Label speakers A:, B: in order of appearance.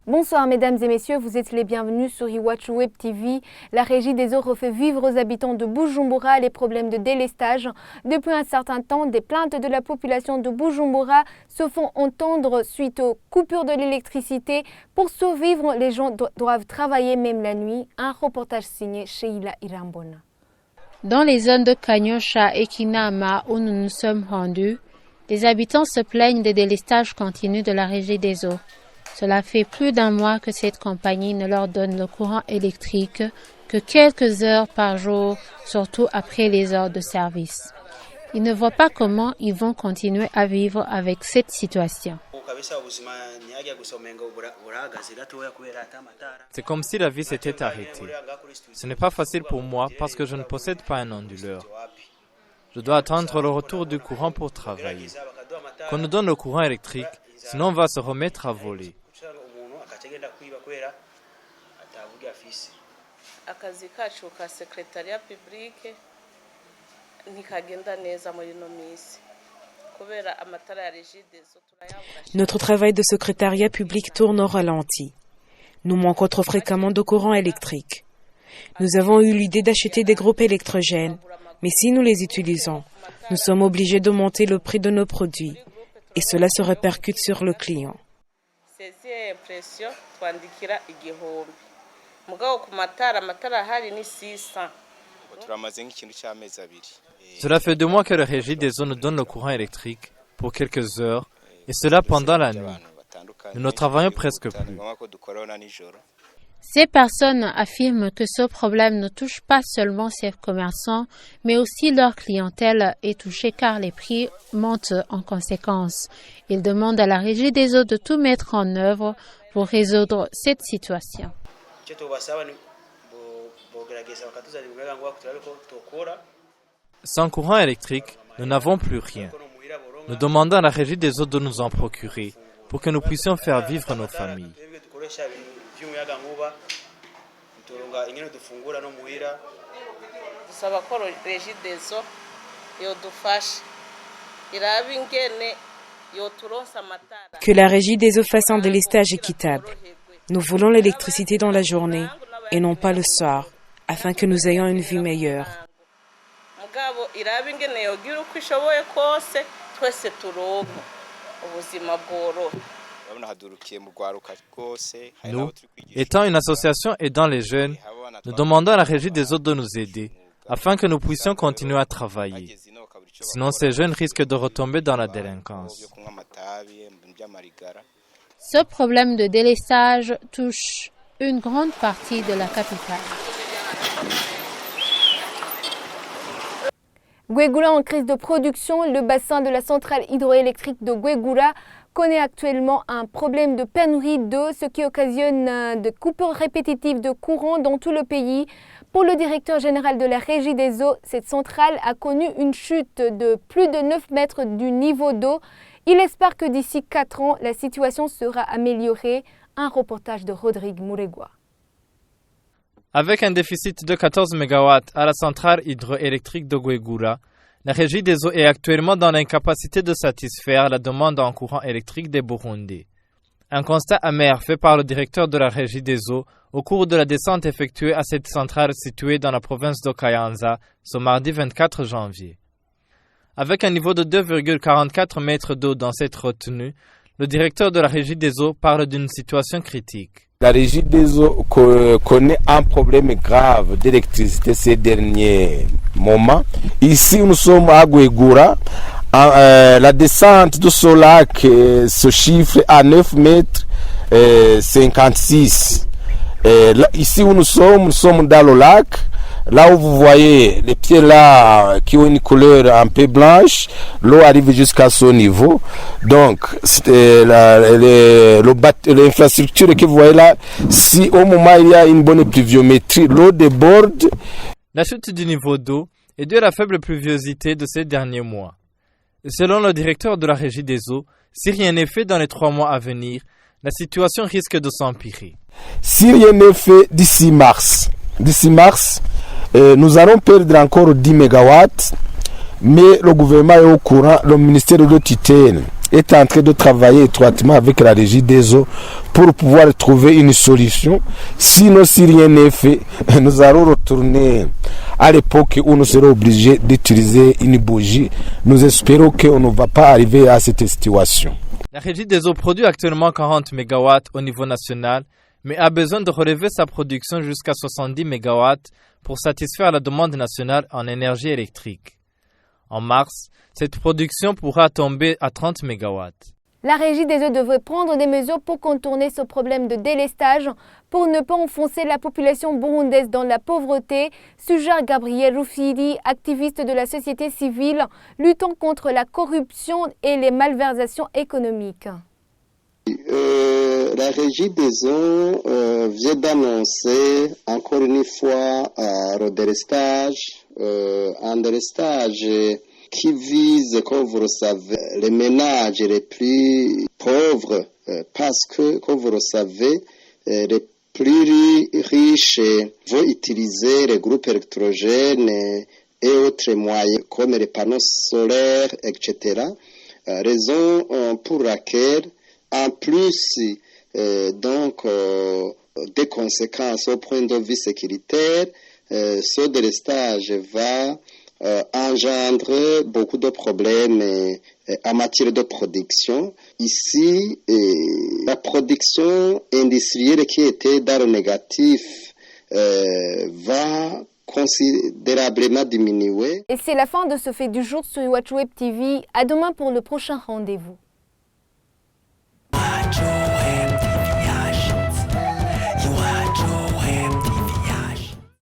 A: Bonsoir mesdames et messieurs, vous êtes les bienvenus sur Iwachu Web TV. La Régie des eaux refait vivre aux habitants de Bujumbura les problèmes de délestage. Depuis un certain temps, des plaintes de la population de Bujumbura se font entendre suite aux coupures de l'électricité. Pour survivre, les gens doivent travailler même la nuit. Un reportage signé Sheila Irambona.
B: Dans les zones de Kanyosha et Kinama où nous nous sommes rendus, les habitants se plaignent des délestages continus de la Régie des eaux. Cela fait plus d'un mois que cette compagnie ne leur donne le courant électrique que quelques heures par jour, surtout après les heures de service. Ils ne voient pas comment ils vont continuer à vivre avec cette situation.
C: C'est comme si la vie s'était arrêtée. Ce n'est pas facile pour moi parce que je ne possède pas un onduleur. Je dois attendre le retour du courant pour travailler. Qu'on nous donne le courant électrique, sinon on va se remettre à voler.
D: Notre travail de secrétariat public tourne au ralenti. Nous manquons trop fréquemment de courant électrique. Nous avons eu l'idée d'acheter des groupes électrogènes, mais si nous les utilisons, nous sommes obligés de monter le prix de nos produits et cela se répercute sur le client.
C: Cela fait 2 mois que la Régie des eaux nous donne le courant électrique pour quelques heures et cela pendant la nuit. Nous ne travaillons presque plus.
B: Ces personnes affirment que ce problème ne touche pas seulement ces commerçants, mais aussi leur clientèle est touchée car les prix montent en conséquence. Ils demandent à la Régie des eaux de tout mettre en œuvre pour résoudre cette situation.
C: Sans courant électrique, nous n'avons plus rien. Nous demandons à la Régie des eaux de nous en procurer pour que nous puissions faire vivre nos familles.
D: Que la Régie des eaux fasse un délestage équitable. Nous voulons l'électricité dans la journée et non pas le soir, afin que nous ayons une vie meilleure.
C: Nous, étant une association aidant les jeunes, nous demandons à la Régie des eaux de nous aider, afin que nous puissions continuer à travailler. Sinon, ces jeunes risquent de retomber dans la délinquance.
B: Ce problème de délestage touche une grande partie de la capitale.
A: Guegura en crise de production, le bassin de la centrale hydroélectrique de Guegura connaît actuellement un problème de pénurie d'eau, ce qui occasionne de coupures répétitives de courant dans tout le pays. Pour le directeur général de la Régie des eaux, cette centrale a connu une chute de plus de 9 mètres du niveau d'eau. Il espère que d'ici 4 ans, la situation sera améliorée. Un reportage de Rodrigue Muregua.
C: Avec un déficit de 14 MW à la centrale hydroélectrique de Guegura, la Régie des eaux est actuellement dans l'incapacité de satisfaire la demande en courant électrique des Burundais. Un constat amer fait par le directeur de la Régie des eaux au cours de la descente effectuée à cette centrale située dans la province de Kayanza ce mardi 24 janvier. Avec un niveau de 2,44 mètres d'eau dans cette retenue, le directeur de la Régie des eaux parle d'une situation critique.
E: La Régie des eaux connaît un problème grave d'électricité ces derniers moments. Ici, nous sommes à Guegura. La descente de ce lac se chiffre à 9 mètres 56. Ici où nous sommes dans le lac. Là où vous voyez les pieds là qui ont une couleur un peu blanche, l'eau arrive jusqu'à ce niveau. Donc, l'infrastructure que vous voyez là, si au moment il y a une bonne pluviométrie, l'eau déborde.
C: La chute du niveau d'eau est due à la faible pluviosité de ces derniers mois. Selon le directeur de la Régie des eaux, si rien n'est fait dans les 3 mois à venir, la situation risque de s'empirer.
E: Si rien n'est fait d'ici mars, nous allons perdre encore 10 MW, mais le gouvernement est au courant, le ministère de tutelle est en train de travailler étroitement avec la régie des eaux pour pouvoir trouver une solution. Sinon, si rien n'est fait, nous allons retourner à l'époque où nous serons obligés d'utiliser une bougie. Nous espérons qu'on ne va pas arriver à cette situation.
C: La régie des eaux produit actuellement 40 MW au niveau national, mais a besoin de relever sa production jusqu'à 70 MW pour satisfaire la demande nationale en énergie électrique. En mars, cette production pourra tomber à 30 MW.
A: La régie des eaux devrait prendre des mesures pour contourner ce problème de délestage pour ne pas enfoncer la population burundaise dans la pauvreté, suggère Gabriel Rufiri, activiste de la société civile luttant contre la corruption et les malversations économiques.
F: La régie des eaux vient d'annoncer encore une fois un délestage, qui vise, comme vous le savez, les ménages les plus pauvres, parce que, comme vous le savez, les plus riches vont utiliser les groupes électrogènes et autres moyens, comme les panneaux solaires, etc. Raison pour laquelle, en plus, des conséquences au point de vue sécuritaire, ce délestage va engendre beaucoup de problèmes en matière de production. Ici, la production industrielle qui était dans le négatif va considérablement diminuer.
A: Et c'est la fin de ce fait du jour sur Iwachu Web TV. À demain pour le prochain rendez-vous.